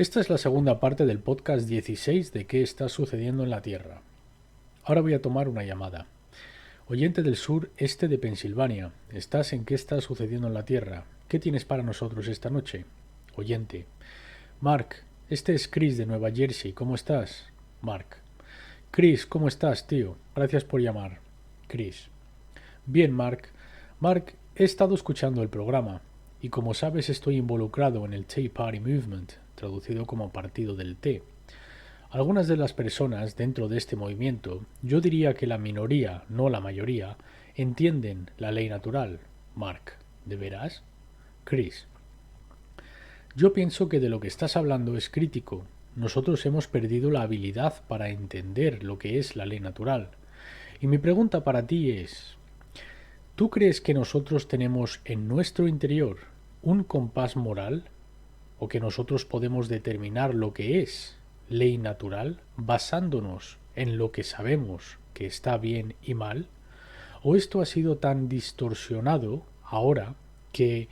Esta es la segunda parte del podcast 16 de qué está sucediendo en la Tierra. Ahora voy a tomar una llamada. Oyente del sureste de Pensilvania, ¿estás en qué está sucediendo en la Tierra? ¿Qué tienes para nosotros esta noche? Oyente. Mark, este es Chris de Nueva Jersey, ¿cómo estás? Mark. Chris, ¿cómo estás, tío? Gracias por llamar. Chris. Bien, Mark. Mark, he estado escuchando el programa y como sabes estoy involucrado en el Tea Party Movement, traducido como Partido del Té. Algunas de las personas dentro de este movimiento, yo diría que la minoría, no la mayoría, entienden la ley natural. Mark, ¿de veras? Chris. Yo pienso que de lo que estás hablando es crítico. Nosotros hemos perdido la habilidad para entender lo que es la ley natural. Y mi pregunta para ti es, ¿tú crees que nosotros tenemos en nuestro interior un compás moral? ¿O que nosotros podemos determinar lo que es ley natural basándonos en lo que sabemos que está bien y mal? ¿O esto ha sido tan distorsionado ahora que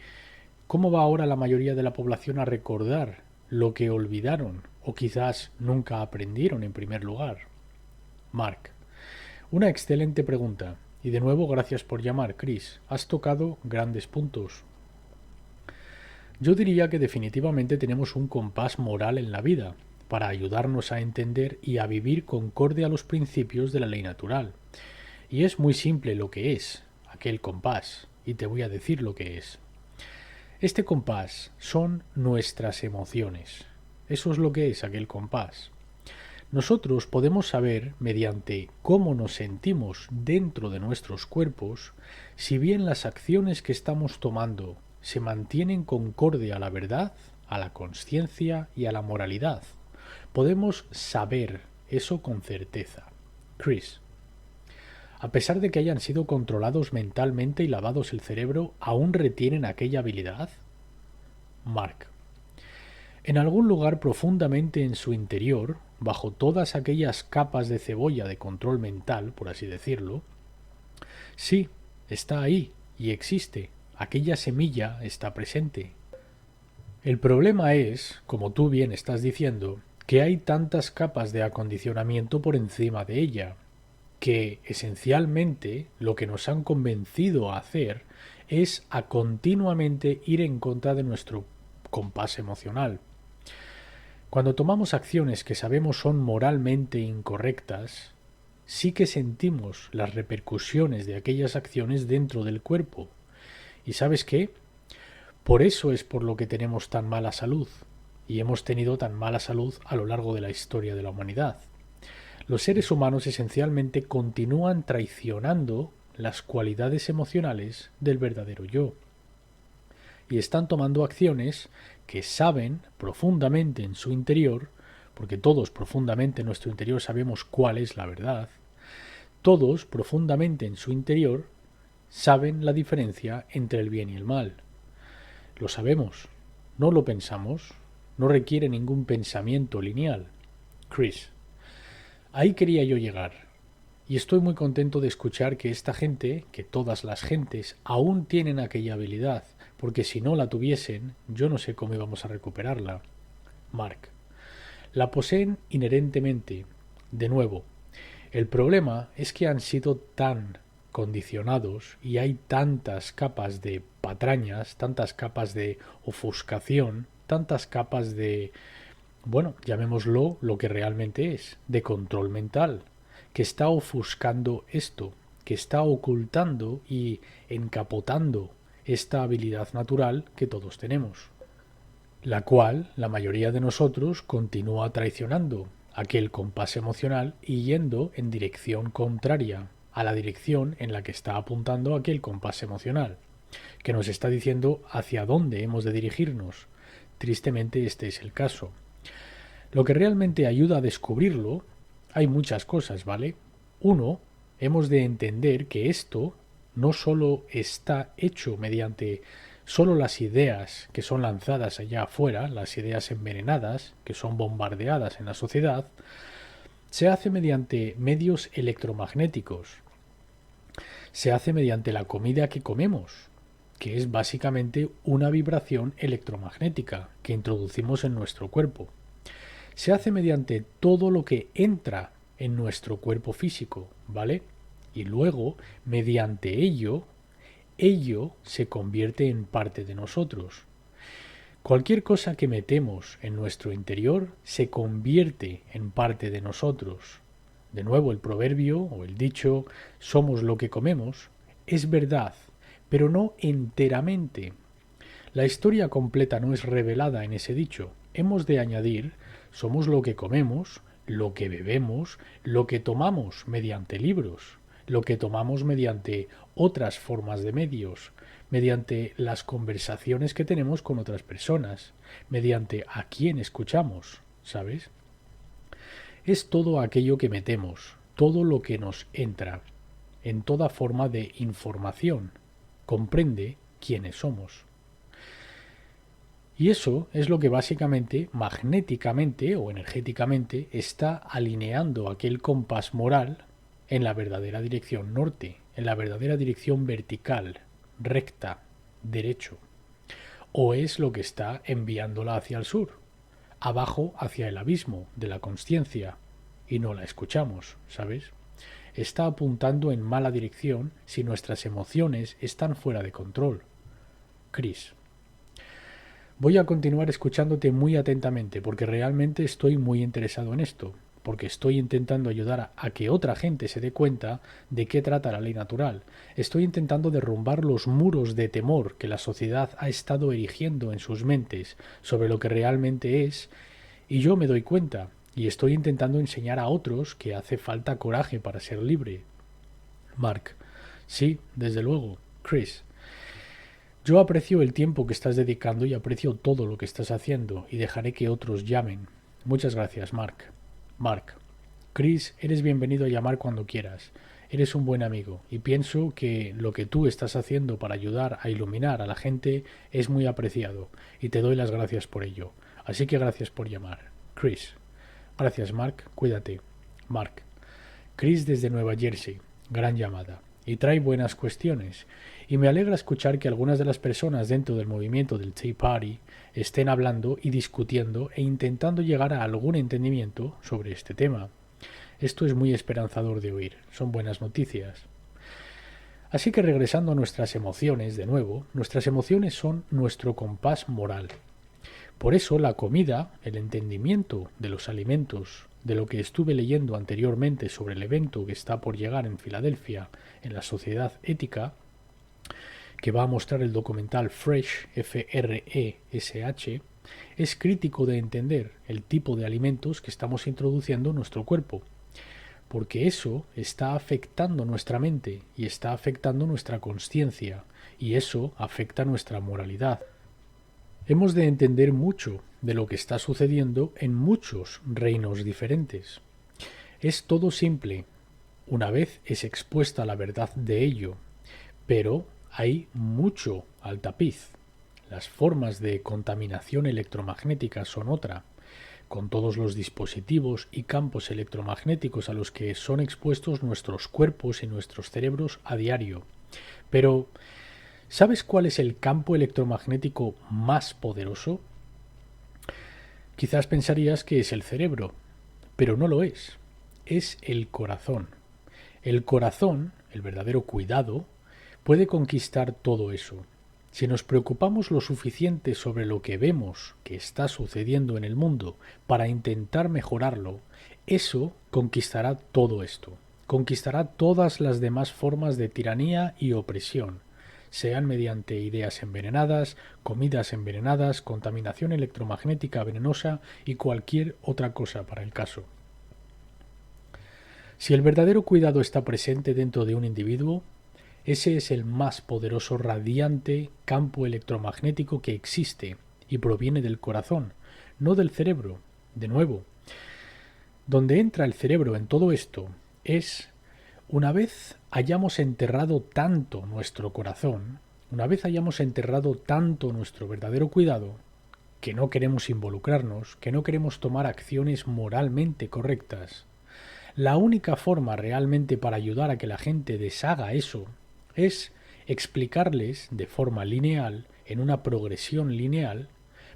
cómo va ahora la mayoría de la población a recordar lo que olvidaron o quizás nunca aprendieron en primer lugar? Mark. Una excelente pregunta. Y de nuevo gracias por llamar, Chris. Has tocado grandes puntos. Yo diría que definitivamente tenemos un compás moral en la vida, para ayudarnos a entender y a vivir concorde a los principios de la ley natural. Y es muy simple lo que es aquel compás, y te voy a decir lo que es. Este compás son nuestras emociones. Eso es lo que es aquel compás. Nosotros podemos saber, mediante cómo nos sentimos dentro de nuestros cuerpos, si bien las acciones que estamos tomando se mantienen concorde a la verdad, a la consciencia y a la moralidad. Podemos saber eso con certeza. Chris. A pesar de que hayan sido controlados mentalmente y lavados el cerebro, ¿aún retienen aquella habilidad? Mark. En algún lugar profundamente en su interior, bajo todas aquellas capas de cebolla de control mental, por así decirlo, sí, está ahí y existe. Aquella semilla está presente. El problema es, como tú bien estás diciendo, que hay tantas capas de acondicionamiento por encima de ella, que esencialmente lo que nos han convencido a hacer es a continuamente ir en contra de nuestro compás emocional. Cuando tomamos acciones que sabemos son moralmente incorrectas, sí que sentimos las repercusiones de aquellas acciones dentro del cuerpo. ¿Y sabes qué? Por eso es por lo que tenemos tan mala salud, y hemos tenido tan mala salud a lo largo de la historia de la humanidad. Los seres humanos esencialmente continúan traicionando las cualidades emocionales del verdadero yo. Y están tomando acciones que saben profundamente en su interior, porque todos profundamente en nuestro interior sabemos cuál es la verdad, todos profundamente en su interior saben la diferencia entre el bien y el mal. Lo sabemos, no lo pensamos, no requiere ningún pensamiento lineal. Chris. Ahí quería yo llegar. Y estoy muy contento de escuchar que esta gente, que todas las gentes, aún tienen aquella habilidad, porque si no la tuviesen, yo no sé cómo íbamos a recuperarla. Mark. La poseen inherentemente. De nuevo, el problema es que han sido tan condicionados y hay tantas capas de patrañas, tantas capas de ofuscación, tantas capas de, bueno, llamémoslo lo que realmente es, de control mental, que está ofuscando esto, que está ocultando y encapotando esta habilidad natural que todos tenemos, la cual la mayoría de nosotros continúa traicionando aquel compás emocional y yendo en dirección contraria a la dirección en la que está apuntando aquel compás emocional, que nos está diciendo hacia dónde hemos de dirigirnos. Tristemente este es el caso. Lo que realmente ayuda a descubrirlo, hay muchas cosas, ¿vale? Uno, hemos de entender que esto no solo está hecho mediante solo las ideas que son lanzadas allá afuera, las ideas envenenadas que son bombardeadas en la sociedad, se hace mediante medios electromagnéticos, se hace mediante la comida que comemos, que es básicamente una vibración electromagnética que introducimos en nuestro cuerpo. Se hace mediante todo lo que entra en nuestro cuerpo físico, ¿vale? Y luego, mediante ello se convierte en parte de nosotros. Cualquier cosa que metemos en nuestro interior se convierte en parte de nosotros. De nuevo, el proverbio o el dicho "somos lo que comemos" es verdad, pero no enteramente. La historia completa no es revelada en ese dicho. Hemos de añadir "somos lo que comemos", lo que bebemos, lo que tomamos mediante libros, lo que tomamos mediante otras formas de medios, mediante las conversaciones que tenemos con otras personas, mediante a quién escuchamos, ¿sabes? Es todo aquello que metemos, todo lo que nos entra, en toda forma de información. Comprende quiénes somos. Y eso es lo que básicamente, magnéticamente o energéticamente, está alineando aquel compás moral en la verdadera dirección norte, en la verdadera dirección vertical, recta, derecho. O es lo que está enviándola hacia el sur, abajo hacia el abismo de la consciencia, y no la escuchamos, ¿sabes? Está apuntando en mala dirección si nuestras emociones están fuera de control. Chris. Voy a continuar escuchándote muy atentamente porque realmente estoy muy interesado en esto, porque estoy intentando ayudar a que otra gente se dé cuenta de qué trata la ley natural. Estoy intentando derrumbar los muros de temor que la sociedad ha estado erigiendo en sus mentes sobre lo que realmente es, y yo me doy cuenta, y estoy intentando enseñar a otros que hace falta coraje para ser libre. Mark. Sí, desde luego. Chris. Yo aprecio el tiempo que estás dedicando y aprecio todo lo que estás haciendo y dejaré que otros llamen. Muchas gracias, Mark. Mark. Chris, eres bienvenido a llamar cuando quieras. Eres un buen amigo y pienso que lo que tú estás haciendo para ayudar a iluminar a la gente es muy apreciado y te doy las gracias por ello. Así que gracias por llamar. Chris. Gracias, Mark. Cuídate. Mark. Chris desde Nueva Jersey. Gran llamada. Y trae buenas cuestiones. Y me alegra escuchar que algunas de las personas dentro del movimiento del Tea Party estén hablando y discutiendo e intentando llegar a algún entendimiento sobre este tema. Esto es muy esperanzador de oír. Son buenas noticias. Así que regresando a nuestras emociones de nuevo, nuestras emociones son nuestro compás moral. Por eso la comida, el entendimiento de los alimentos, de lo que estuve leyendo anteriormente sobre el evento que está por llegar en Filadelfia en la Sociedad Ética, que va a mostrar el documental Fresh, F-R-E-S-H, es crítico de entender el tipo de alimentos que estamos introduciendo en nuestro cuerpo, porque eso está afectando nuestra mente y está afectando nuestra consciencia, y eso afecta nuestra moralidad. Hemos de entender mucho de lo que está sucediendo en muchos reinos diferentes. Es todo simple, una vez es expuesta la verdad de ello, pero hay mucho al tapiz. Las formas de contaminación electromagnética son otra, con todos los dispositivos y campos electromagnéticos a los que son expuestos nuestros cuerpos y nuestros cerebros a diario. Pero, ¿sabes cuál es el campo electromagnético más poderoso? Quizás pensarías que es el cerebro, pero no lo es. Es el corazón. El corazón, el verdadero cuidado, puede conquistar todo eso. Si nos preocupamos lo suficiente sobre lo que vemos que está sucediendo en el mundo para intentar mejorarlo, eso conquistará todo esto. Conquistará todas las demás formas de tiranía y opresión, sean mediante ideas envenenadas, comidas envenenadas, contaminación electromagnética venenosa y cualquier otra cosa para el caso. Si el verdadero cuidado está presente dentro de un individuo, ese es el más poderoso, radiante campo electromagnético que existe y proviene del corazón, no del cerebro. De nuevo, donde entra el cerebro en todo esto es una vez hayamos enterrado tanto nuestro corazón, una vez hayamos enterrado tanto nuestro verdadero cuidado, que no queremos involucrarnos, que no queremos tomar acciones moralmente correctas, la única forma realmente para ayudar a que la gente deshaga eso es explicarles de forma lineal, en una progresión lineal,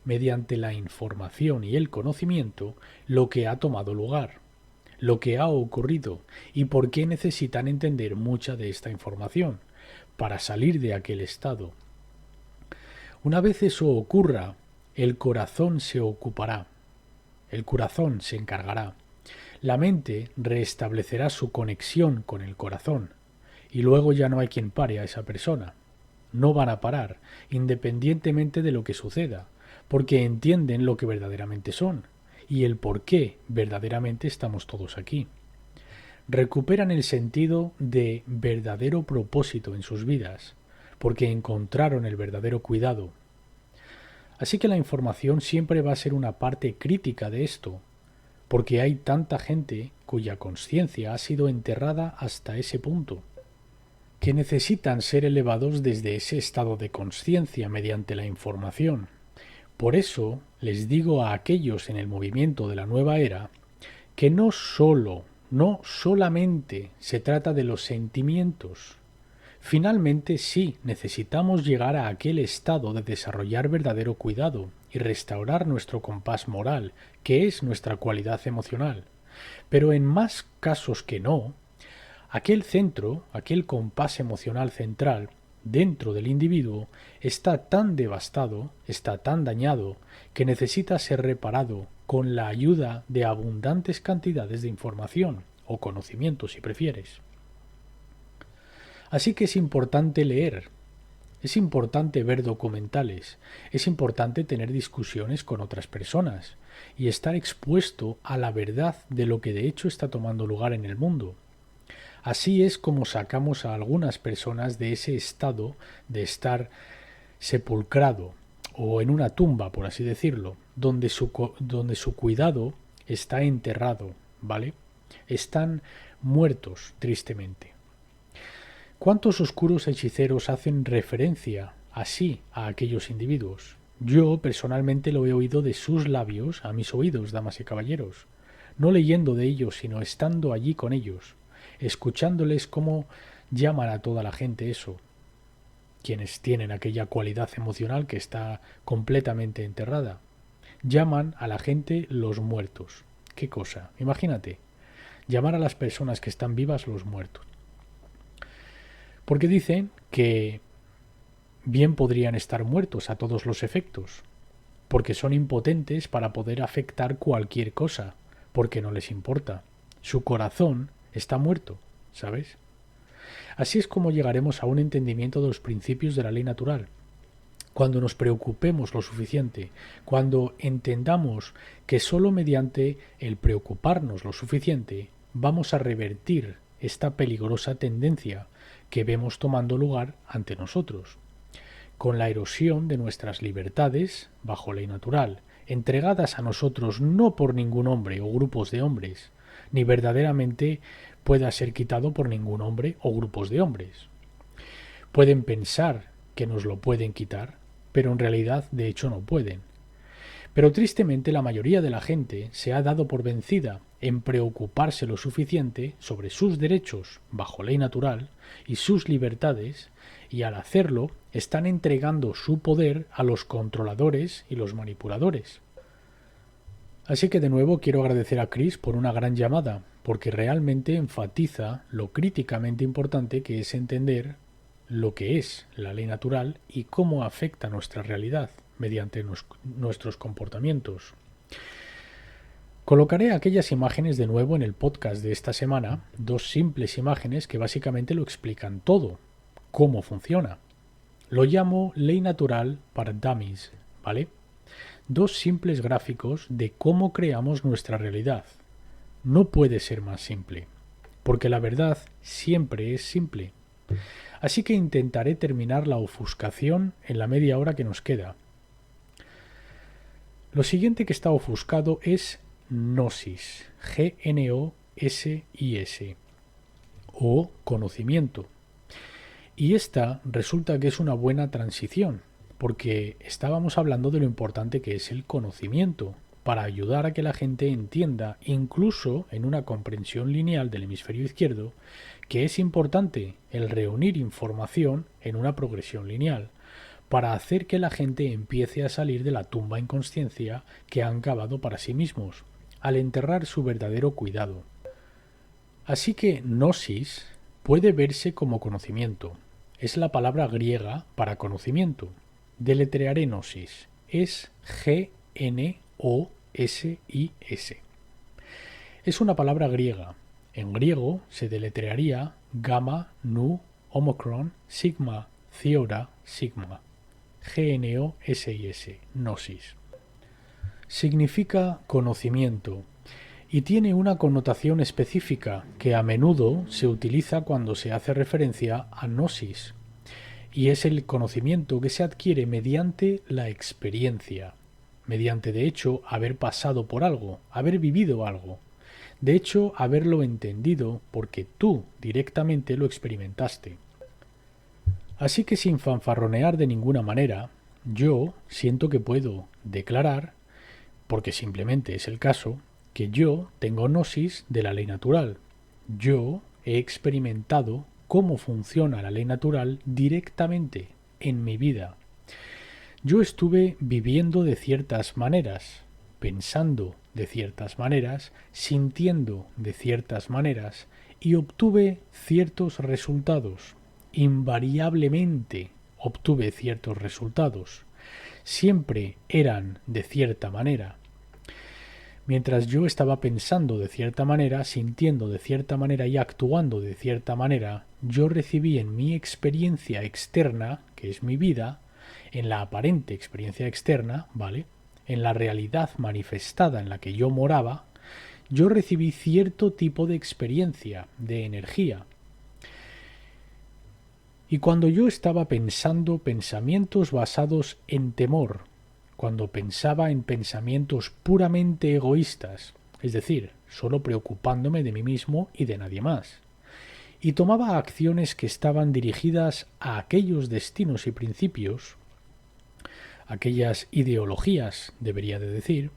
mediante la información y el conocimiento, lo que ha tomado lugar, lo que ha ocurrido y por qué necesitan entender mucha de esta información para salir de aquel estado. Una vez eso ocurra, el corazón se ocupará, el corazón se encargará, la mente restablecerá su conexión con el corazón y luego ya no hay quien pare a esa persona. No van a parar, independientemente de lo que suceda, porque entienden lo que verdaderamente son y el por qué verdaderamente estamos todos aquí. Recuperan el sentido de verdadero propósito en sus vidas, porque encontraron el verdadero cuidado. Así que la información siempre va a ser una parte crítica de esto, porque hay tanta gente cuya conciencia ha sido enterrada hasta ese punto, que necesitan ser elevados desde ese estado de conciencia mediante la información. Por eso les digo a aquellos en el movimiento de la nueva era que no solamente se trata de los sentimientos. Finalmente sí necesitamos llegar a aquel estado de desarrollar verdadero cuidado y restaurar nuestro compás moral, que es nuestra cualidad emocional. Pero en más casos que no, aquel centro, aquel compás emocional central, dentro del individuo, está tan devastado, está tan dañado, que necesita ser reparado con la ayuda de abundantes cantidades de información, o conocimiento si prefieres. Así que es importante leer, es importante ver documentales, es importante tener discusiones con otras personas y estar expuesto a la verdad de lo que de hecho está tomando lugar en el mundo. Así es como sacamos a algunas personas de ese estado de estar sepulcrado o en una tumba, por así decirlo, donde su cuidado está enterrado, ¿vale? Están muertos, tristemente. ¿Cuántos oscuros hechiceros hacen referencia así a aquellos individuos? Yo personalmente lo he oído de sus labios a mis oídos, damas y caballeros, no leyendo de ellos, sino estando allí con ellos, escuchándoles cómo llaman a toda la gente eso, quienes tienen aquella cualidad emocional que está completamente enterrada. Llaman a la gente los muertos. ¿Qué cosa? Imagínate, llamar a las personas que están vivas los muertos. Porque dicen que bien podrían estar muertos a todos los efectos, porque son impotentes para poder afectar cualquier cosa, porque no les importa. Su corazón está muerto, ¿sabes? Así es como llegaremos a un entendimiento de los principios de la ley natural. Cuando nos preocupemos lo suficiente, cuando entendamos que sólo mediante el preocuparnos lo suficiente vamos a revertir esta peligrosa tendencia que vemos tomando lugar ante nosotros, con la erosión de nuestras libertades bajo ley natural, entregadas a nosotros no por ningún hombre o grupos de hombres, ni verdaderamente pueda ser quitado por ningún hombre o grupos de hombres. Pueden pensar que nos lo pueden quitar, pero en realidad de hecho no pueden. Pero tristemente la mayoría de la gente se ha dado por vencida en preocuparse lo suficiente sobre sus derechos bajo ley natural y sus libertades, y al hacerlo están entregando su poder a los controladores y los manipuladores. Así que de nuevo quiero agradecer a Chris por una gran llamada, porque realmente enfatiza lo críticamente importante que es entender lo que es la ley natural y cómo afecta nuestra realidad mediante nuestros comportamientos. Colocaré aquellas imágenes de nuevo en el podcast de esta semana, dos simples imágenes que básicamente lo explican todo, cómo funciona. Lo llamo ley natural para dummies, ¿vale? Dos simples gráficos de cómo creamos nuestra realidad. No puede ser más simple, porque la verdad siempre es simple. Así que intentaré terminar la ofuscación en la media hora que nos queda. Lo siguiente que está ofuscado es Gnosis, G-N-O-S-I-S, o conocimiento. Y esta resulta que es una buena transición, porque estábamos hablando de lo importante que es el conocimiento, para ayudar a que la gente entienda, incluso en una comprensión lineal del hemisferio izquierdo, que es importante el reunir información en una progresión lineal, para hacer que la gente empiece a salir de la tumba en consciencia que han cavado para sí mismos, al enterrar su verdadero cuidado. Así que gnosis puede verse como conocimiento. Es la palabra griega para conocimiento. Deletrearé gnosis. Es G-N-O-S-I-S. Es una palabra griega. En griego se deletrearía gamma, nu, omicron, sigma, theora, sigma. G-N-O-S-I-S. Gnosis. Significa conocimiento y tiene una connotación específica que a menudo se utiliza cuando se hace referencia a gnosis, y es el conocimiento que se adquiere mediante la experiencia, mediante de hecho haber pasado por algo, haber vivido algo, de hecho haberlo entendido porque tú directamente lo experimentaste. Así que sin fanfarronear de ninguna manera, yo siento que puedo declarar, porque simplemente es el caso, que yo tengo gnosis de la ley natural. Yo he experimentado cómo funciona la ley natural directamente en mi vida. Yo estuve viviendo de ciertas maneras, pensando de ciertas maneras, sintiendo de ciertas maneras y obtuve ciertos resultados. Invariablemente obtuve ciertos resultados. Siempre eran de cierta manera. Mientras yo estaba pensando de cierta manera, sintiendo de cierta manera y actuando de cierta manera, yo recibí en mi experiencia externa, que es mi vida, en la aparente experiencia externa, ¿vale? En la realidad manifestada en la que yo moraba, yo recibí cierto tipo de experiencia, de energía. Y cuando yo estaba pensando pensamientos basados en temor, cuando pensaba en pensamientos puramente egoístas, es decir, solo preocupándome de mí mismo y de nadie más, y tomaba acciones que estaban dirigidas a aquellos destinos y principios, aquellas ideologías, debería de decir,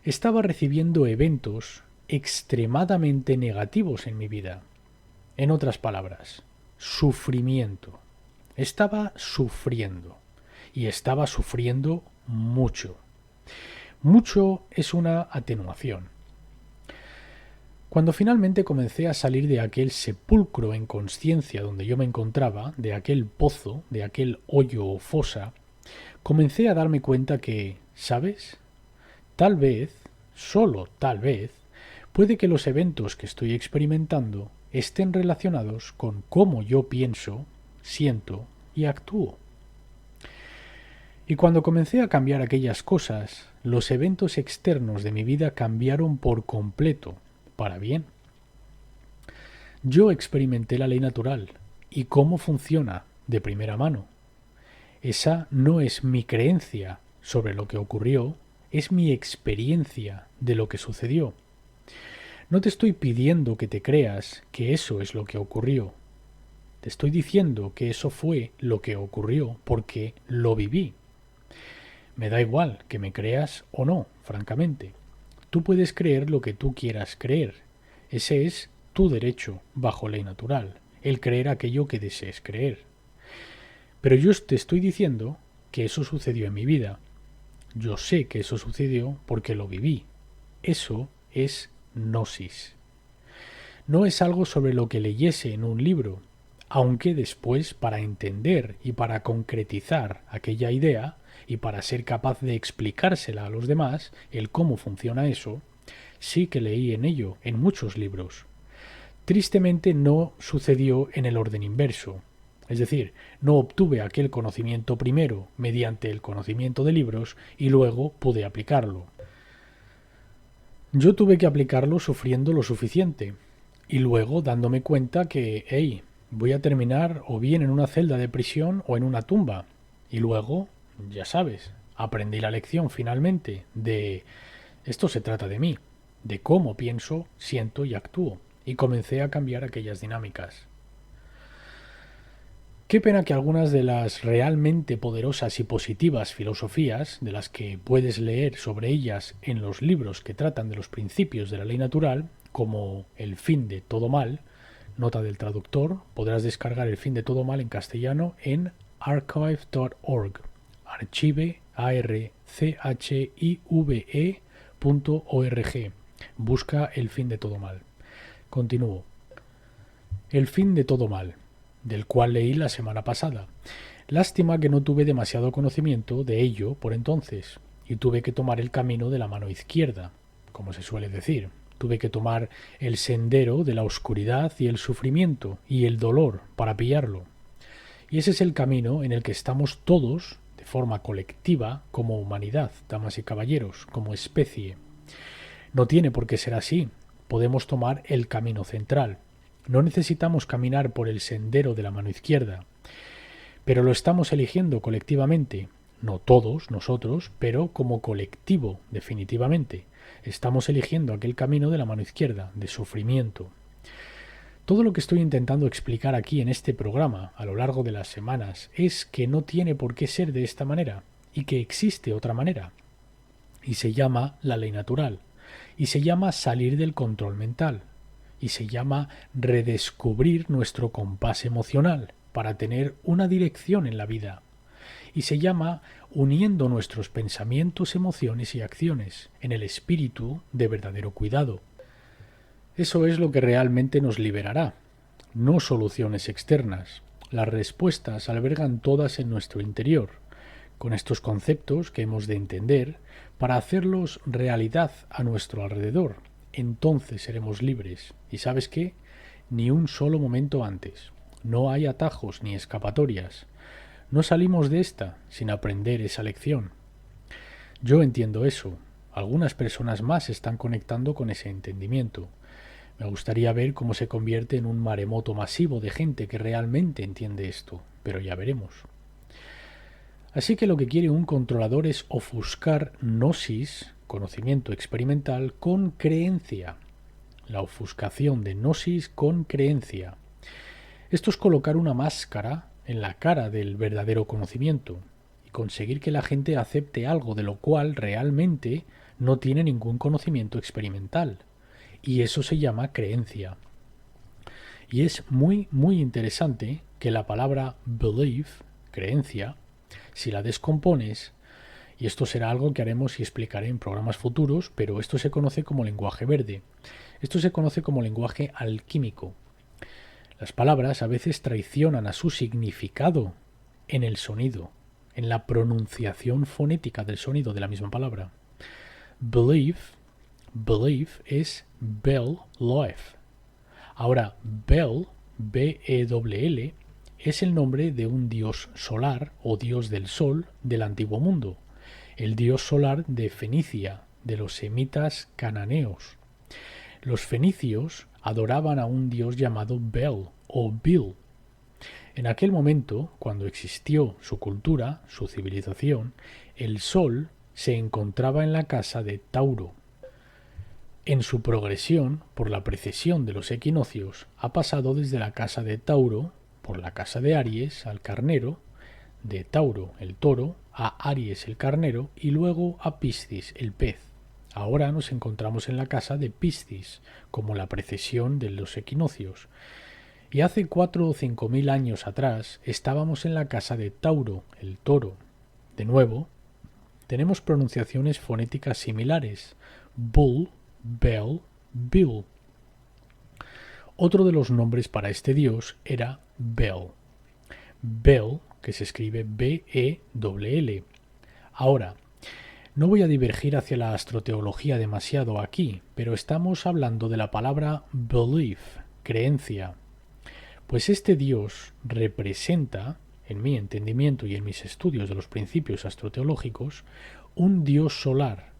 estaba recibiendo eventos extremadamente negativos en mi vida. En otras palabras, sufrimiento. Estaba sufriendo. Y estaba sufriendo mucho. Mucho es una atenuación. Cuando finalmente comencé a salir de aquel sepulcro en consciencia donde yo me encontraba, de aquel pozo, de aquel hoyo o fosa, comencé a darme cuenta que, ¿sabes? Tal vez, solo tal vez, puede que los eventos que estoy experimentando estén relacionados con cómo yo pienso, siento y actúo. Y cuando comencé a cambiar aquellas cosas, los eventos externos de mi vida cambiaron por completo, para bien. Yo experimenté la ley natural y cómo funciona de primera mano. Esa no es mi creencia sobre lo que ocurrió, es mi experiencia de lo que sucedió. No te estoy pidiendo que te creas que eso es lo que ocurrió. Te estoy diciendo que eso fue lo que ocurrió porque lo viví. Me da igual que me creas o no, francamente. Tú puedes creer lo que tú quieras creer. Ese es tu derecho bajo ley natural, el creer aquello que desees creer. Pero yo te estoy diciendo que eso sucedió en mi vida. Yo sé que eso sucedió porque lo viví. Eso es gnosis. No es algo sobre lo que leyese en un libro, aunque después, para entender y para concretizar aquella idea, y para ser capaz de explicársela a los demás, el cómo funciona eso, sí que leí en ello, en muchos libros. Tristemente no sucedió en el orden inverso. Es decir, no obtuve aquel conocimiento primero mediante el conocimiento de libros y luego pude aplicarlo. Yo tuve que aplicarlo sufriendo lo suficiente y luego dándome cuenta que, hey, voy a terminar o bien en una celda de prisión o en una tumba. Y luego, ya sabes, aprendí la lección finalmente de esto se trata de mí, de cómo pienso, siento y actúo, y comencé a cambiar aquellas dinámicas. Qué pena que algunas de las realmente poderosas y positivas filosofías, de las que puedes leer sobre ellas en los libros que tratan de los principios de la ley natural, como El fin de todo mal, nota del traductor, podrás descargar El fin de todo mal en castellano en archive.org, archive, archive.org. Busca El fin de todo mal. Continúo. El fin de todo mal, del cual leí la semana pasada. Lástima que no tuve demasiado conocimiento de ello por entonces, y tuve que tomar el camino de la mano izquierda, como se suele decir. Tuve que tomar el sendero de la oscuridad y el sufrimiento y el dolor para pillarlo. Y ese es el camino en el que estamos todos, de forma colectiva, como humanidad, damas y caballeros, como especie. No tiene por qué ser así. Podemos tomar el camino central. No necesitamos caminar por el sendero de la mano izquierda, pero lo estamos eligiendo colectivamente, no todos nosotros, pero como colectivo, definitivamente. Estamos eligiendo aquel camino de la mano izquierda, de sufrimiento. Todo lo que estoy intentando explicar aquí en este programa a lo largo de las semanas es que no tiene por qué ser de esta manera y que existe otra manera. Y se llama la ley natural. Y se llama salir del control mental. Y se llama redescubrir nuestro compás emocional para tener una dirección en la vida. Y se llama uniendo nuestros pensamientos, emociones y acciones en el espíritu de verdadero cuidado. Eso es lo que realmente nos liberará, no soluciones externas. Las respuestas albergan todas en nuestro interior, con estos conceptos que hemos de entender para hacerlos realidad a nuestro alrededor. Entonces seremos libres. ¿Y sabes qué? Ni un solo momento antes. No hay atajos ni escapatorias. No salimos de esta sin aprender esa lección. Yo entiendo eso. Algunas personas más están conectando con ese entendimiento. Me gustaría ver cómo se convierte en un maremoto masivo de gente que realmente entiende esto, pero ya veremos. Así que lo que quiere un controlador es ofuscar gnosis, conocimiento experimental, con creencia. La ofuscación de gnosis con creencia. Esto es colocar una máscara en la cara del verdadero conocimiento y conseguir que la gente acepte algo de lo cual realmente no tiene ningún conocimiento experimental. Y eso se llama creencia. Y es muy, muy interesante que la palabra belief, creencia, si la descompones, y esto será algo que haremos y explicaré en programas futuros, pero esto se conoce como lenguaje verde. Esto se conoce como lenguaje alquímico. Las palabras a veces traicionan a su significado en el sonido, en la pronunciación fonética del sonido de la misma palabra. Belief es Bel-Loef. Ahora, Bel, B-E-L-L, es el nombre de un dios solar o dios del sol del antiguo mundo, el dios solar de Fenicia, de los semitas cananeos. Los fenicios adoraban a un dios llamado Bel o Bil. En aquel momento, cuando existió su cultura, su civilización, el sol se encontraba en la casa de Tauro. En su progresión, por la precesión de los equinoccios, ha pasado desde la casa de Tauro, por la casa de Aries, al carnero, de Tauro, el toro, a Aries, el carnero, y luego a Piscis, el pez. Ahora nos encontramos en la casa de Piscis, como la precesión de los equinoccios. Y hace 4 o 5 mil años atrás estábamos en la casa de Tauro, el toro. De nuevo, tenemos pronunciaciones fonéticas similares. Bull, Bel, Bil. Otro de los nombres para este dios era Bel. Bel, que se escribe B-E-L-L. Ahora, no voy a divergir hacia la astroteología demasiado aquí, pero estamos hablando de la palabra belief, creencia. Pues este dios representa, en mi entendimiento y en mis estudios de los principios astroteológicos, un dios solar,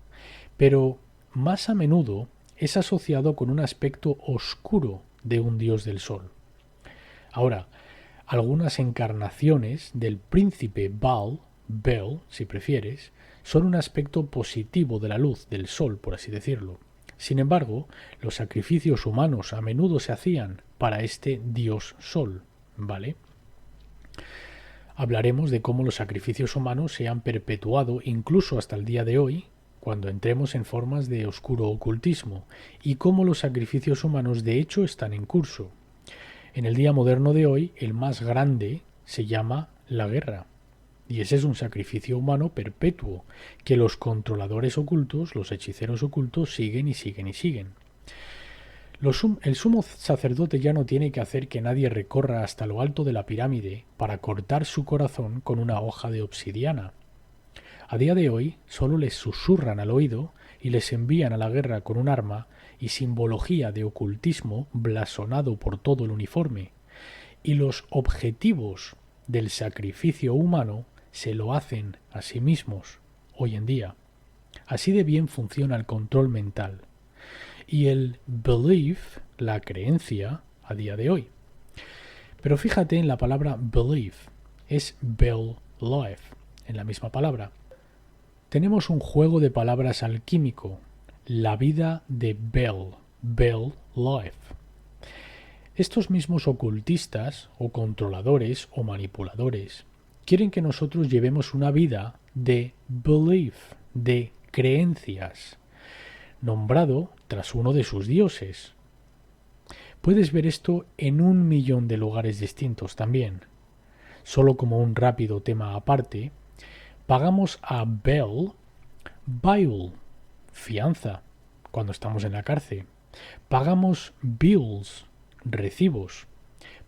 pero más a menudo es asociado con un aspecto oscuro de un dios del sol. Ahora, algunas encarnaciones del príncipe Baal, Bel, si prefieres, son un aspecto positivo de la luz del sol, por así decirlo. Sin embargo, los sacrificios humanos a menudo se hacían para este dios sol, ¿vale? Hablaremos de cómo los sacrificios humanos se han perpetuado incluso hasta el día de hoy, cuando entremos en formas de oscuro ocultismo, y cómo los sacrificios humanos de hecho están en curso. En el día moderno de hoy, el más grande se llama la guerra. Y ese es un sacrificio humano perpetuo, que los controladores ocultos, los hechiceros ocultos, siguen y siguen y siguen. El sumo sacerdote ya no tiene que hacer que nadie recorra hasta lo alto de la pirámide para cortar su corazón con una hoja de obsidiana. A día de hoy solo les susurran al oído y les envían a la guerra con un arma y simbología de ocultismo blasonado por todo el uniforme. Y los objetivos del sacrificio humano se lo hacen a sí mismos hoy en día. Así de bien funciona el control mental. Y el belief, la creencia, a día de hoy. Pero fíjate en la palabra belief, es bel-life, en la misma palabra. Tenemos un juego de palabras alquímico, la vida de bel-life. Estos mismos ocultistas, o controladores, o manipuladores, quieren que nosotros llevemos una vida de belief, de creencias, nombrado tras uno de sus dioses. Puedes ver esto en 1.000.000 de lugares distintos también. Solo como un rápido tema aparte, pagamos a Bel, bail, fianza, cuando estamos en la cárcel. Pagamos bills, recibos.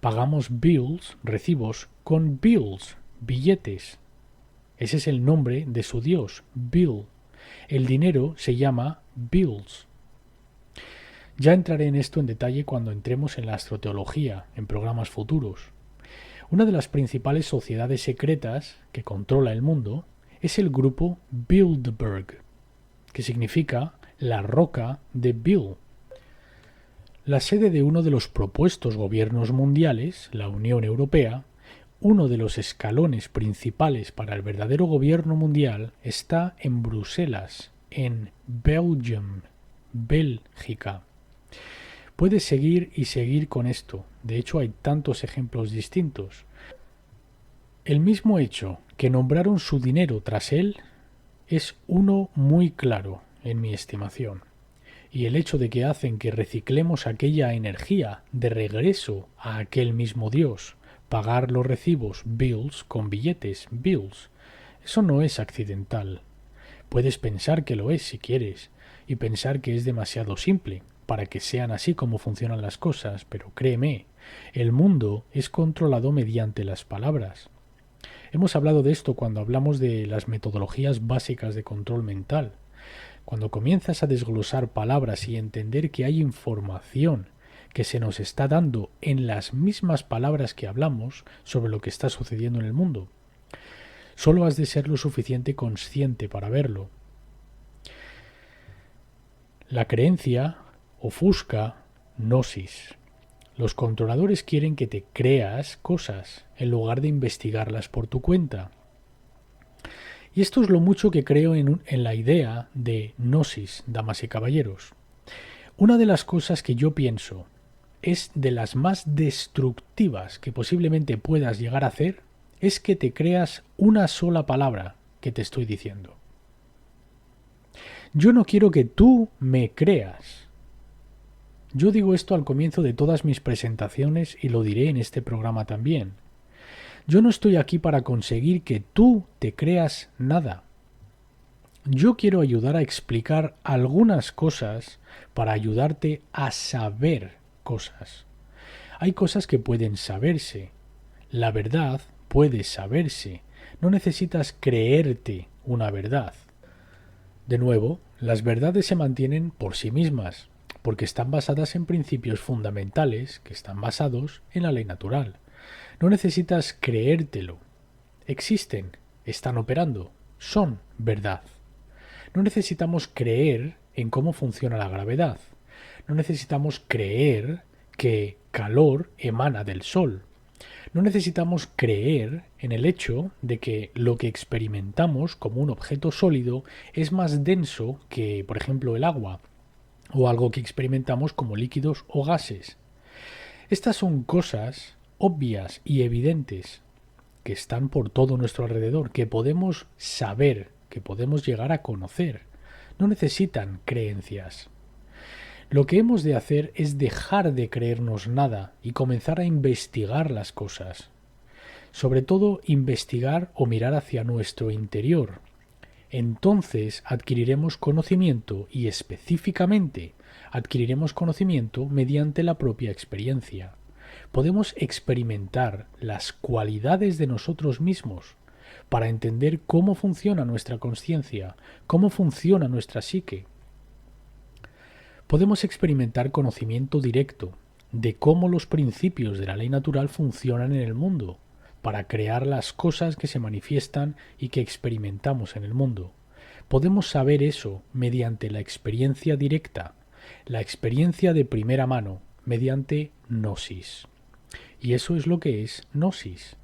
Pagamos bills, recibos, con bills, billetes. Ese es el nombre de su dios, Bill. El dinero se llama bills. Ya entraré en esto en detalle cuando entremos en la astroteología, en programas futuros. Una de las principales sociedades secretas que controla el mundo es el grupo Bilderberg, que significa la roca de Bill. La sede de uno de los propuestos gobiernos mundiales, la Unión Europea, uno de los escalones principales para el verdadero gobierno mundial está en Bruselas, en Belgium, Bélgica. Puedes seguir y seguir con esto. De hecho, hay tantos ejemplos distintos. El mismo hecho que nombraron su dinero tras él es uno muy claro, en mi estimación. Y el hecho de que hacen que reciclemos aquella energía de regreso a aquel mismo Dios, pagar los recibos bills con billetes bills, eso no es accidental. Puedes pensar que lo es si quieres, y pensar que es demasiado simple para que sean así como funcionan las cosas, pero créeme, el mundo es controlado mediante las palabras. Hemos hablado de esto cuando hablamos de las metodologías básicas de control mental. Cuando comienzas a desglosar palabras y entender que hay información que se nos está dando en las mismas palabras que hablamos sobre lo que está sucediendo en el mundo. Solo has de ser lo suficiente consciente para verlo. La creencia ofusca gnosis. Los controladores quieren que te creas cosas en lugar de investigarlas por tu cuenta. Y esto es lo mucho que creo en la idea de gnosis, damas y caballeros. Una de las cosas que yo pienso es de las más destructivas que posiblemente puedas llegar a hacer es que te creas una sola palabra que te estoy diciendo. Yo no quiero que tú me creas. Yo digo esto al comienzo de todas mis presentaciones y lo diré en este programa también. Yo no estoy aquí para conseguir que tú te creas nada. Yo quiero ayudar a explicar algunas cosas para ayudarte a saber cosas. Hay cosas que pueden saberse. La verdad puede saberse. No necesitas creerte una verdad. De nuevo, las verdades se mantienen por sí mismas, porque están basadas en principios fundamentales que están basados en la ley natural. No necesitas creértelo. Existen, están operando, son verdad. No necesitamos creer en cómo funciona la gravedad. No necesitamos creer que calor emana del sol. No necesitamos creer en el hecho de que lo que experimentamos como un objeto sólido es más denso que, por ejemplo, el agua, o algo que experimentamos como líquidos o gases. Estas son cosas obvias y evidentes. que están por todo nuestro alrededor, que podemos saber, que podemos llegar a conocer. No necesitan creencias. Lo que hemos de hacer es dejar de creernos nada y comenzar a investigar las cosas. Sobre todo investigar o mirar hacia nuestro interior. Entonces adquiriremos conocimiento y específicamente adquiriremos conocimiento mediante la propia experiencia. Podemos experimentar las cualidades de nosotros mismos para entender cómo funciona nuestra consciencia, cómo funciona nuestra psique. Podemos experimentar conocimiento directo de cómo los principios de la ley natural funcionan en el mundo, para crear las cosas que se manifiestan y que experimentamos en el mundo. Podemos saber eso mediante la experiencia directa, la experiencia de primera mano, mediante gnosis. Y eso es lo que es gnosis.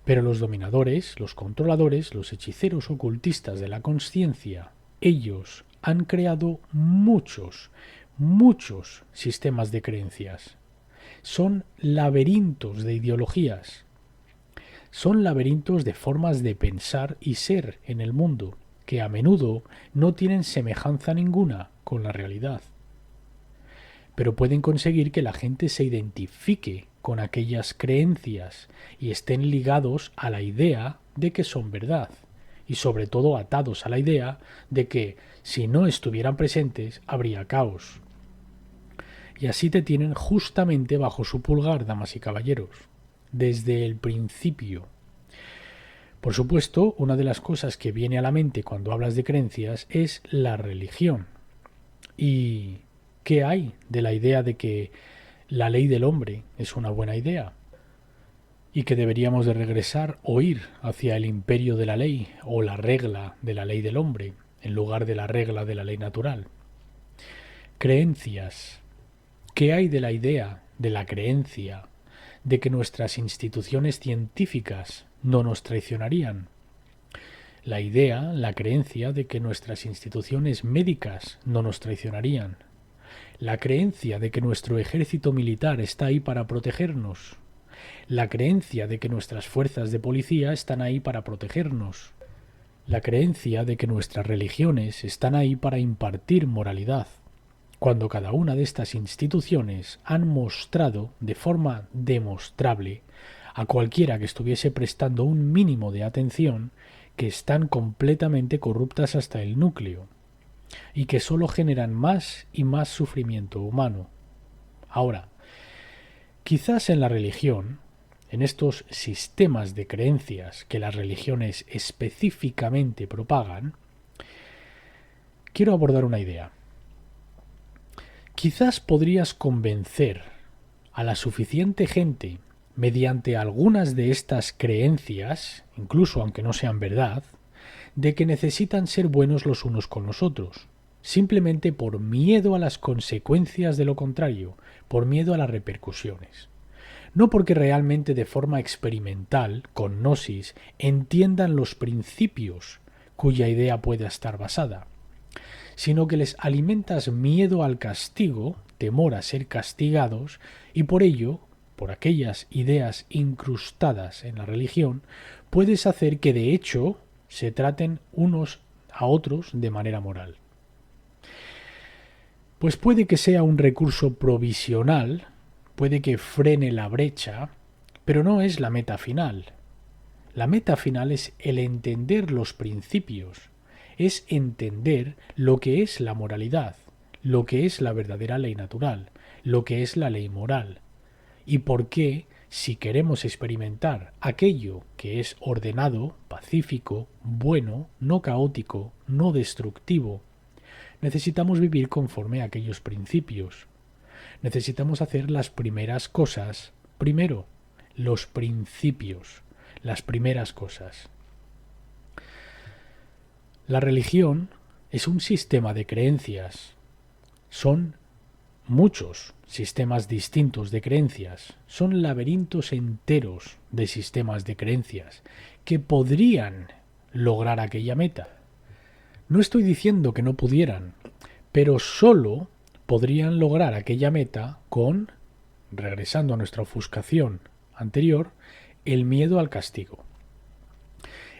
Pero los dominadores, los controladores, los hechiceros ocultistas de la consciencia, ellos han creado muchos sistemas de creencias. Son laberintos de ideologías. Son laberintos de formas de pensar y ser en el mundo, que a menudo no tienen semejanza ninguna con la realidad. Pero pueden conseguir que la gente se identifique con aquellas creencias y estén ligados a la idea de que son verdad, y sobre todo atados a la idea de que si no estuvieran presentes habría caos. Y así te tienen justamente bajo su pulgar, damas y caballeros, desde el principio. Por supuesto, una de las cosas que viene a la mente cuando hablas de creencias es la religión. ¿Y qué hay de la idea de que la ley del hombre es una buena idea? Y que deberíamos de regresar o ir hacia el imperio de la ley o la regla de la ley del hombre, en lugar de la regla de la ley natural. Creencias. ¿Qué hay de la idea, de la creencia, de que nuestras instituciones científicas no nos traicionarían? La idea, la creencia de que nuestras instituciones médicas no nos traicionarían. La creencia de que nuestro ejército militar está ahí para protegernos. La creencia de que nuestras fuerzas de policía están ahí para protegernos. La creencia de que nuestras religiones están ahí para impartir moralidad, cuando cada una de estas instituciones han mostrado de forma demostrable a cualquiera que estuviese prestando un mínimo de atención que están completamente corruptas hasta el núcleo y que solo generan más y más sufrimiento humano. Ahora, quizás en la religión, en estos sistemas de creencias que las religiones específicamente propagan, quiero abordar una idea. Quizás podrías convencer a la suficiente gente mediante algunas de estas creencias, incluso aunque no sean verdad, de que necesitan ser buenos los unos con los otros, simplemente por miedo a las consecuencias de lo contrario, por miedo a las repercusiones. No porque realmente de forma experimental, con gnosis, entiendan los principios cuya idea pueda estar basada, sino que les alimentas miedo al castigo, temor a ser castigados, y por ello, por aquellas ideas incrustadas en la religión, puedes hacer que de hecho se traten unos a otros de manera moral. Pues puede que sea un recurso provisional, puede que frene la brecha, pero no es la meta final. La meta final es el entender los principios, es entender lo que es la moralidad, lo que es la verdadera ley natural, lo que es la ley moral, y por qué, si queremos experimentar aquello que es ordenado, pacífico, bueno, no caótico, no destructivo, necesitamos vivir conforme a aquellos principios. Necesitamos hacer las primeras cosas primero, los principios, las primeras cosas. La religión es un sistema de creencias. Son muchos sistemas distintos de creencias. Son laberintos enteros de sistemas de creencias que podrían lograr aquella meta. No estoy diciendo que no pudieran, pero solo podrían lograr aquella meta con, regresando a nuestra ofuscación anterior, el miedo al castigo.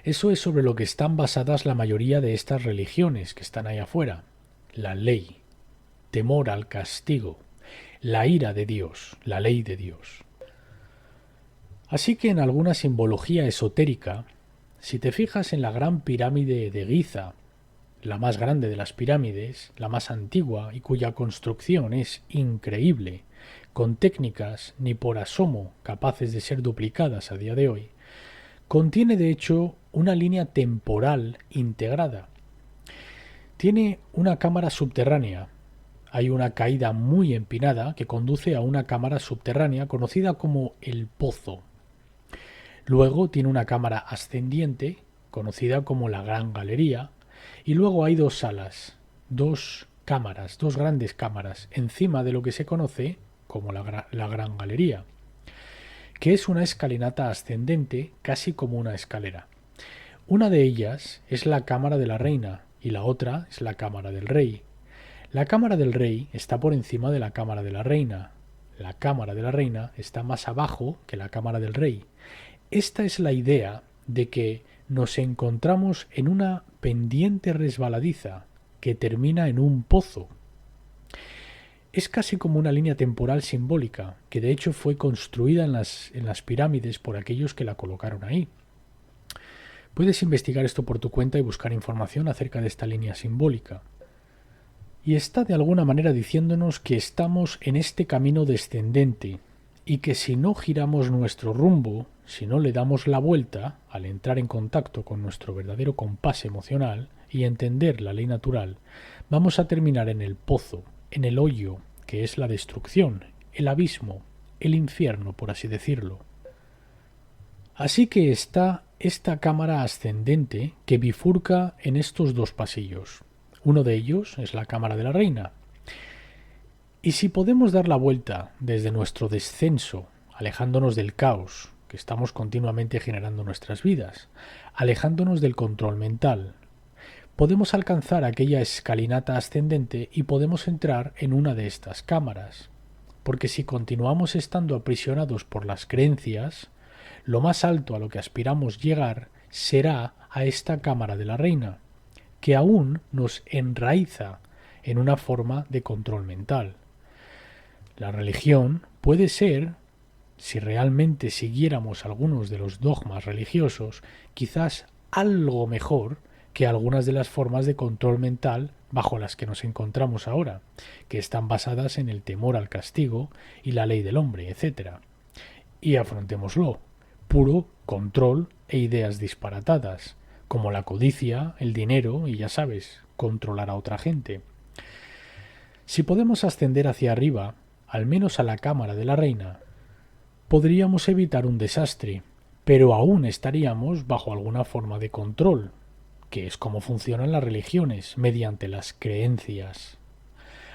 Eso es sobre lo que están basadas la mayoría de estas religiones que están ahí afuera. La ley, temor al castigo, la ira de Dios, la ley de Dios. Así que en alguna simbología esotérica, si te fijas en la gran pirámide de Giza, la más grande de las pirámides, la más antigua y cuya construcción es increíble, con técnicas ni por asomo capaces de ser duplicadas a día de hoy, contiene de hecho una línea temporal integrada. Tiene una cámara subterránea. Hay una caída muy empinada que conduce a una cámara subterránea conocida como el Pozo. Luego tiene una cámara ascendiente conocida como la Gran Galería, y luego hay dos salas, dos cámaras, dos grandes cámaras encima de lo que se conoce como la Gran Galería, que es una escalinata ascendente casi como una escalera. Una de ellas es la cámara de la reina y la otra es la cámara del rey. La cámara del rey está por encima de la cámara de la reina. La cámara de la reina está más abajo que la cámara del rey. Esta es la idea de que nos encontramos en una pendiente resbaladiza que termina en un pozo. Es casi como una línea temporal simbólica, que de hecho fue construida en las pirámides por aquellos que la colocaron ahí. Puedes investigar esto por tu cuenta y buscar información acerca de esta línea simbólica. Y está de alguna manera diciéndonos que estamos en este camino descendente y que si no giramos nuestro rumbo, si no le damos la vuelta al entrar en contacto con nuestro verdadero compás emocional y entender la ley natural, vamos a terminar en el pozo, en el hoyo, que es la destrucción, el abismo, el infierno, por así decirlo. Así que está esta cámara ascendente que bifurca en estos dos pasillos. Uno de ellos es la cámara de la reina. Y si podemos dar la vuelta desde nuestro descenso, alejándonos del caos que estamos continuamente generando en nuestras vidas, alejándonos del control mental, podemos alcanzar aquella escalinata ascendente y podemos entrar en una de estas cámaras. Porque si continuamos estando aprisionados por las creencias, lo más alto a lo que aspiramos llegar será a esta cámara de la reina, que aún nos enraiza en una forma de control mental. La religión puede ser, si realmente siguiéramos algunos de los dogmas religiosos, quizás algo mejor que algunas de las formas de control mental bajo las que nos encontramos ahora, que están basadas en el temor al castigo y la ley del hombre, etc. Y afrontémoslo, puro control e ideas disparatadas, como la codicia, el dinero y, ya sabes, controlar a otra gente. Si podemos ascender hacia arriba, al menos a la cámara de la reina, podríamos evitar un desastre, pero aún estaríamos bajo alguna forma de control, que es como funcionan las religiones, mediante las creencias.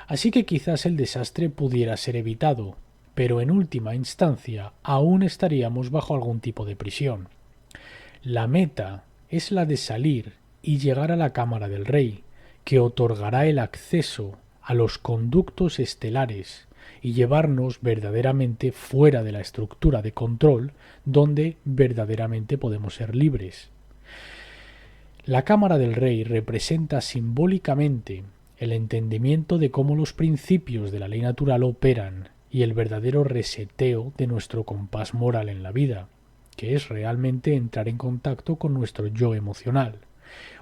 Así que quizás el desastre pudiera ser evitado, pero en última instancia aún estaríamos bajo algún tipo de prisión. La meta es la de salir y llegar a la cámara del rey, que otorgará el acceso a los conductos estelares y llevarnos verdaderamente fuera de la estructura de control donde verdaderamente podemos ser libres. La cámara del rey representa simbólicamente el entendimiento de cómo los principios de la ley natural operan y el verdadero reseteo de nuestro compás moral en la vida, que es realmente entrar en contacto con nuestro yo emocional,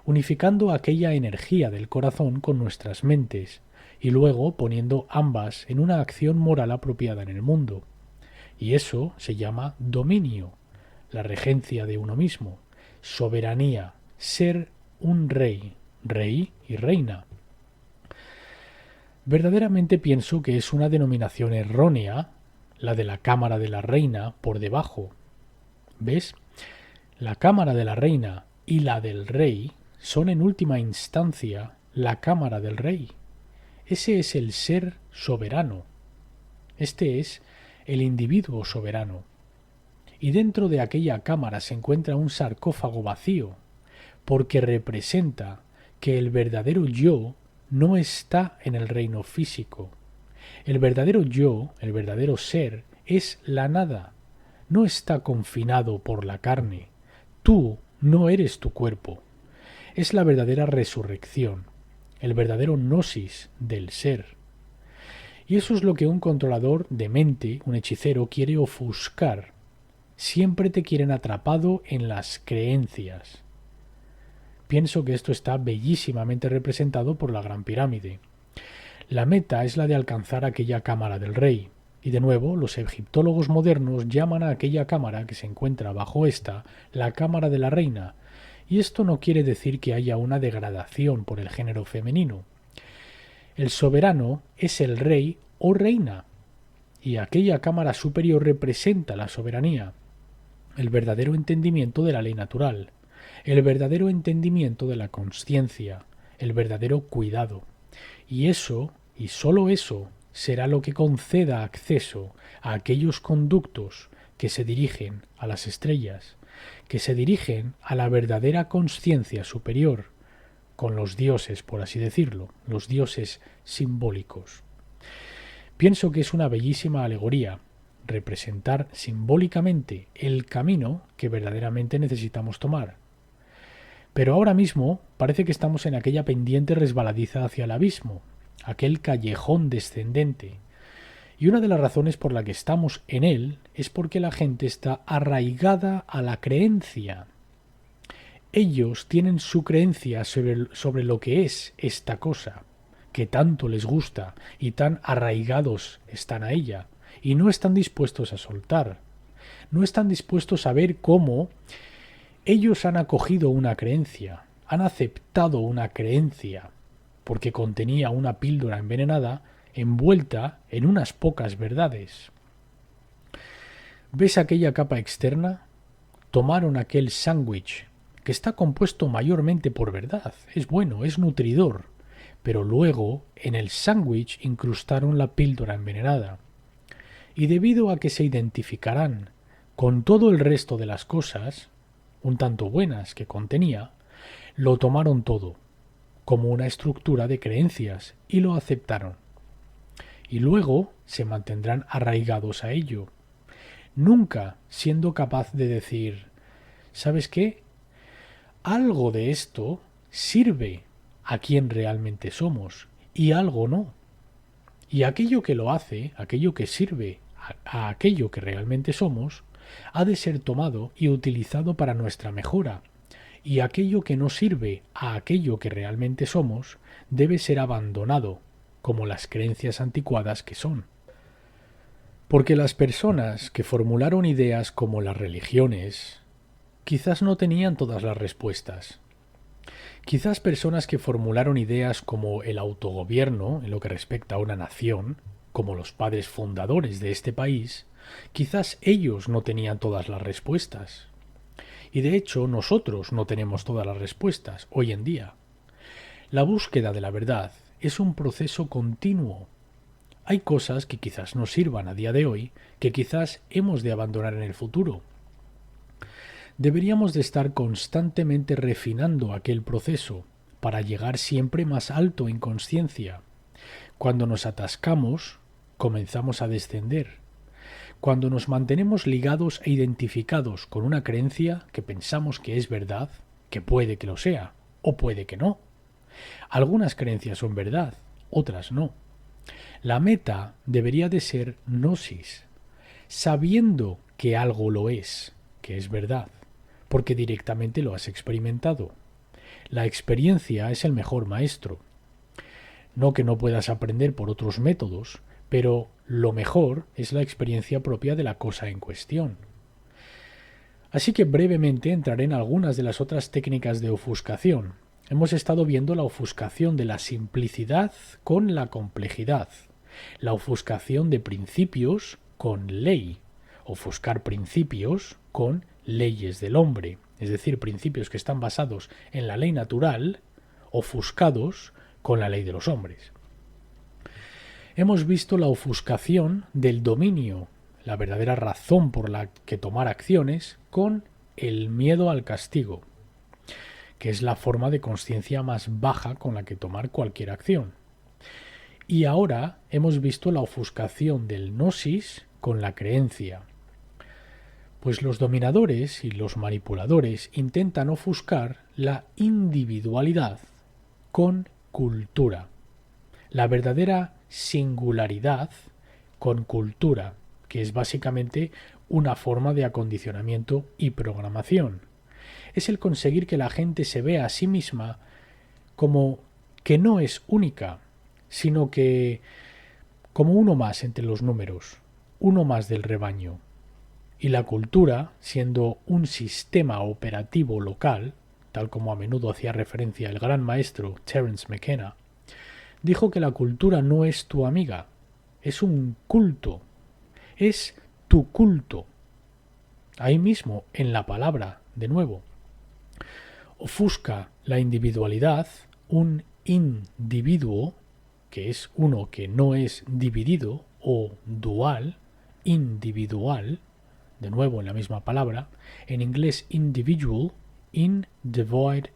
unificando aquella energía del corazón con nuestras mentes y luego poniendo ambas en una acción moral apropiada en el mundo. Y eso se llama dominio, la regencia de uno mismo, soberanía, ser un rey, rey y reina. Verdaderamente pienso que es una denominación errónea la de la cámara de la reina por debajo. ¿Ves? La cámara de la reina y la del rey son en última instancia la cámara del rey. Ese es el ser soberano. Este es el individuo soberano. Y dentro de aquella cámara se encuentra un sarcófago vacío, porque representa que el verdadero yo no está en el reino físico. El verdadero yo, el verdadero ser, es la nada. no está confinado por la carne. Tú no eres tu cuerpo. Es la verdadera resurrección, el verdadero gnosis del ser. Y eso es lo que un controlador de mente, un hechicero, quiere ofuscar. Siempre te quieren atrapado en las creencias. Pienso que esto está bellísimamente representado por la Gran Pirámide. La meta es la de alcanzar aquella cámara del rey. Y de nuevo, los egiptólogos modernos llaman a aquella cámara que se encuentra bajo esta la cámara de la reina. Y esto no quiere decir que haya una degradación por el género femenino. El soberano es el rey o reina. Y aquella cámara superior representa la soberanía, el verdadero entendimiento de la ley natural, el verdadero entendimiento de la consciencia, el verdadero cuidado. Y eso, y sólo eso, será lo que conceda acceso a aquellos conductos que se dirigen a las estrellas, que se dirigen a la verdadera consciencia superior, con los dioses, por así decirlo, los dioses simbólicos. Pienso que es una bellísima alegoría representar simbólicamente el camino que verdaderamente necesitamos tomar. Pero ahora mismo parece que estamos en aquella pendiente resbaladiza hacia el abismo, aquel callejón descendente. Y una de las razones por la que estamos en él es porque la gente está arraigada a la creencia. Ellos tienen su creencia sobre lo que es esta cosa, que tanto les gusta y tan arraigados están a ella, y no están dispuestos a soltar. No están dispuestos a ver cómo ellos han acogido una creencia, han aceptado una creencia, porque contenía una píldora envenenada envuelta en unas pocas verdades. ¿Ves aquella capa externa? Tomaron aquel sándwich, que está compuesto mayormente por verdad, es bueno, es nutridor, pero luego en el sándwich incrustaron la píldora envenenada. Y debido a que se identificarán con todo el resto de las cosas, un tanto buenas que contenía, lo tomaron todo, como una estructura de creencias, y lo aceptaron. Y luego se mantendrán arraigados a ello, nunca siendo capaz de decir, ¿sabes qué? Algo de esto sirve a quien realmente somos, y algo no. Y aquello que lo hace, aquello que sirve a aquello que realmente somos, ha de ser tomado y utilizado para nuestra mejora, y aquello que no sirve a aquello que realmente somos debe ser abandonado, como las creencias anticuadas que son. Porque las personas que formularon ideas como las religiones quizás no tenían todas las respuestas. Quizás personas que formularon ideas como el autogobierno en lo que respecta a una nación, como los padres fundadores de este país, quizás ellos no tenían todas las respuestas. Y de hecho nosotros no tenemos todas las respuestas hoy en día. La búsqueda de la verdad es un proceso continuo. Hay cosas que quizás nos sirvan a día de hoy, que quizás hemos de abandonar en el futuro. Deberíamos de estar constantemente refinando aquel proceso para llegar siempre más alto en consciencia. Cuando nos atascamos, comenzamos a descender. Cuando nos mantenemos ligados e identificados con una creencia que pensamos que es verdad, que puede que lo sea, o puede que no. Algunas creencias son verdad, otras no. La meta debería de ser gnosis, sabiendo que algo lo es, que es verdad, porque directamente lo has experimentado. La experiencia es el mejor maestro. No que no puedas aprender por otros métodos, pero lo mejor es la experiencia propia de la cosa en cuestión. Así que brevemente entraré en algunas de las otras técnicas de ofuscación. Hemos estado viendo la ofuscación de la simplicidad con la complejidad, la ofuscación de principios con ley, ofuscar principios con leyes del hombre, es decir, principios que están basados en la ley natural, ofuscados con la ley de los hombres. Hemos visto la ofuscación del dominio, la verdadera razón por la que tomar acciones, con el miedo al castigo, que es la forma de consciencia más baja con la que tomar cualquier acción. Y ahora hemos visto la ofuscación del gnosis con la creencia. Pues los dominadores y los manipuladores intentan ofuscar la individualidad con cultura, la verdadera singularidad con cultura, que es básicamente una forma de acondicionamiento y programación. Es el conseguir que la gente se vea a sí misma como que no es única, sino que como uno más entre los números, uno más del rebaño. Y la cultura, siendo un sistema operativo local, tal como a menudo hacía referencia el gran maestro Terence McKenna, dijo que la cultura no es tu amiga, es un culto, es tu culto. Ahí mismo, en la palabra, de nuevo. Ofusca la individualidad, un individuo, que es uno que no es dividido, o dual, individual, de nuevo en la misma palabra, en inglés individual, individual,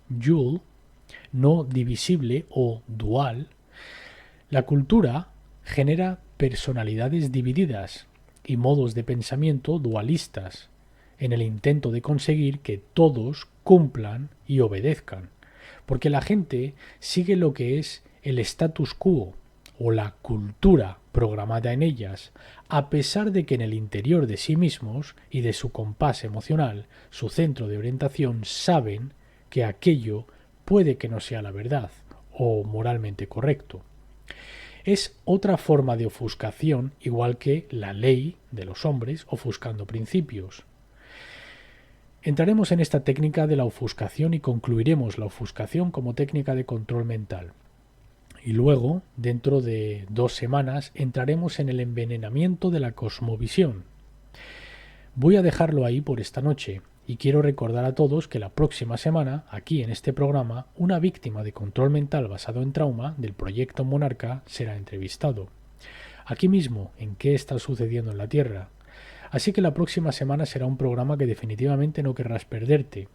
no divisible o dual. La cultura genera personalidades divididas y modos de pensamiento dualistas, en el intento de conseguir que todos cumplan y obedezcan, porque la gente sigue lo que es el status quo o la cultura programada en ellas, a pesar de que en el interior de sí mismos y de su compás emocional, su centro de orientación, saben que aquello puede que no sea la verdad o moralmente correcto. Es otra forma de ofuscación, igual que la ley de los hombres ofuscando principios. Entraremos en esta técnica de la ofuscación y concluiremos la ofuscación como técnica de control mental. Y luego, dentro de 2 semanas, entraremos en el envenenamiento de la cosmovisión. Voy a dejarlo ahí por esta noche y quiero recordar a todos que la próxima semana, aquí en este programa, una víctima de control mental basado en trauma del proyecto Monarca será entrevistado. Aquí mismo, en qué está sucediendo en la Tierra. Así que la próxima semana será un programa que definitivamente no querrás perderte.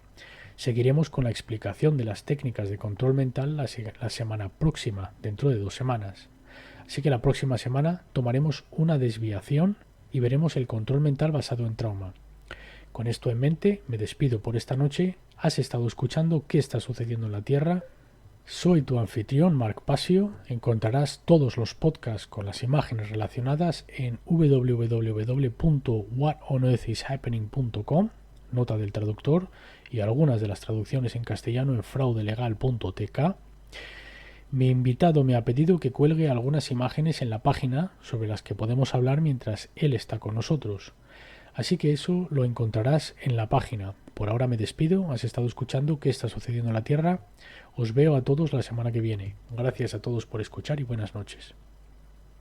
Seguiremos con la explicación de las técnicas de control mental la semana próxima, dentro de 2 semanas. Así que la próxima semana tomaremos una desviación y veremos el control mental basado en trauma. Con esto en mente, me despido por esta noche. Has estado escuchando ¿Qué está sucediendo en la Tierra? Soy tu anfitrión, Marc Passio. Encontrarás todos los podcasts con las imágenes relacionadas en www.whatonearthishappening.com, nota del traductor, y algunas de las traducciones en castellano en fraudelegal.tk. Mi invitado me ha pedido que cuelgue algunas imágenes en la página sobre las que podemos hablar mientras él está con nosotros. Así que eso lo encontrarás en la página. Por ahora me despido. Has estado escuchando ¿Qué está sucediendo en la Tierra? Os veo a todos la semana que viene. Gracias a todos por escuchar y buenas noches.